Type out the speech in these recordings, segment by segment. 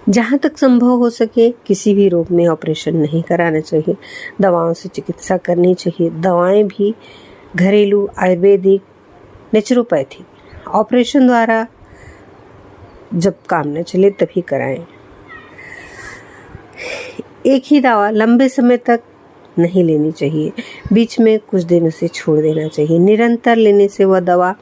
जहाँ तक संभव हो सके किसी भी रोग में ऑपरेशन नहीं कराना चाहिए, दवाओं से चिकित्सा करनी चाहिए। दवाएं भी घरेलू, आयुर्वेदिक, नेचुरोपैथी। ऑपरेशन द्वारा जब काम न चले तभी कराएं। एक ही दवा लंबे समय तक नहीं लेनी चाहिए, बीच में कुछ दिनों से छोड़ देना चाहिए। निरंतर लेने से वह दवा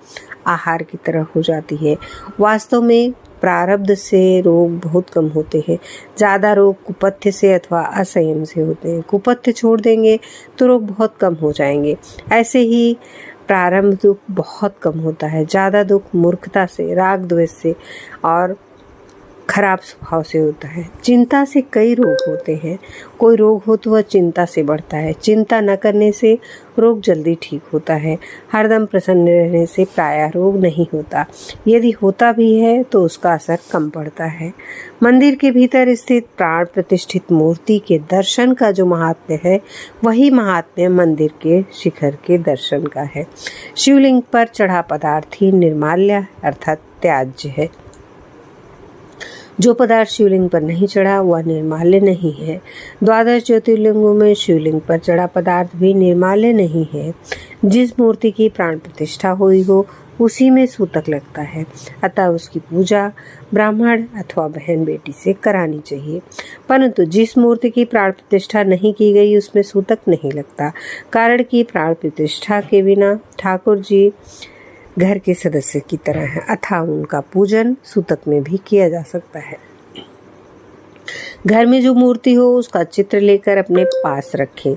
आहार की तरह हो जाती है। वास्तव में प्रारब्ध से रोग बहुत कम होते हैं। ज़्यादा रोग कुपथ्य से अथवा असंयम से होते हैं। कुपथ्य छोड़ देंगे तो रोग बहुत कम हो जाएंगे। ऐसे ही प्रारंभ दुख बहुत कम होता है। ज़्यादा दुख मूर्खता से, राग द्वेष से और खराब स्वभाव से होता है। चिंता से कई रोग होते हैं। कोई रोग हो तो वह चिंता से बढ़ता है। चिंता न करने से रोग जल्दी ठीक होता है। हरदम प्रसन्न रहने से प्रायः रोग नहीं होता। यदि होता भी है तो उसका असर कम पड़ता है। मंदिर के भीतर स्थित प्राण प्रतिष्ठित मूर्ति के दर्शन का जो महात्म्य है, वही महात्म्य मंदिर के शिखर के दर्शन का है। शिवलिंग पर चढ़ा पदार्थ ही निर्माल्य अर्थात त्याज्य है। जो पदार्थ शिवलिंग पर नहीं चढ़ा वह निर्माल्य नहीं है। द्वादश ज्योतिर्लिंगों में शिवलिंग पर चढ़ा पदार्थ भी निर्माल्य नहीं है। जिस मूर्ति की प्राण प्रतिष्ठा हुई हो उसी में सूतक लगता है, अतः उसकी पूजा ब्राह्मण अथवा बहन बेटी से करानी चाहिए। परंतु जिस मूर्ति की प्राण प्रतिष्ठा नहीं की गई उसमें सूतक नहीं लगता, कारण कि प्राण प्रतिष्ठा के बिना ठाकुर जी घर के सदस्य की तरह है, अतः उनका पूजन सूतक में भी किया जा सकता है। घर में जो मूर्ति हो उसका चित्र लेकर अपने पास रखें।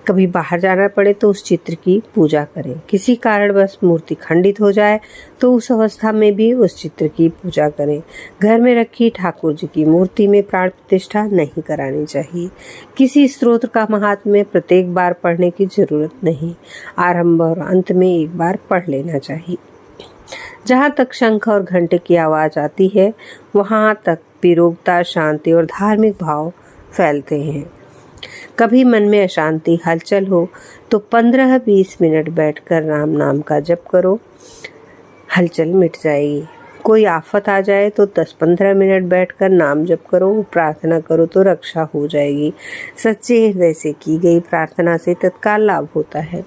कभी बाहर जाना पड़े तो उस चित्र की पूजा करें। किसी कारणवश मूर्ति खंडित हो जाए तो उस अवस्था में भी उस चित्र की पूजा करें। घर में रखी ठाकुर जी की मूर्ति में प्राण प्रतिष्ठा नहीं करानी चाहिए। किसी स्तोत्र का महात्म्य प्रत्येक बार पढ़ने की जरूरत नहीं, आरंभ और अंत में एक बार पढ़ लेना चाहिए। जहाँ तक शंख और घंटे की आवाज़ आती है वहाँ तक विरोगता, शांति और धार्मिक भाव फैलते हैं। कभी मन में अशांति, हलचल हो तो 15-20 मिनट बैठकर राम नाम का जप करो, हलचल मिट जाएगी। कोई आफत आ जाए तो 10-15 मिनट बैठकर नाम जप करो, प्रार्थना करो तो रक्षा हो जाएगी। सच्चे हृदय से की गई प्रार्थना से तत्काल लाभ होता है।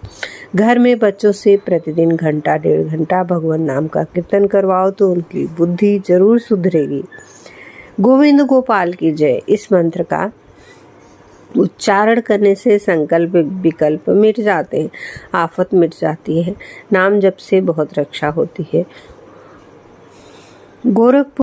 घर में बच्चों से प्रतिदिन घंटा 1.5 घंटा भगवान नाम का कीर्तन करवाओ तो उनकी बुद्धि जरूर सुधरेगी। गोविंद गोपाल की जय इस मंत्र का उच्चारण करने से संकल्प विकल्प मिट जाते हैं, आफत मिट जाती है। नाम जप से बहुत रक्षा होती है। गोरखपुर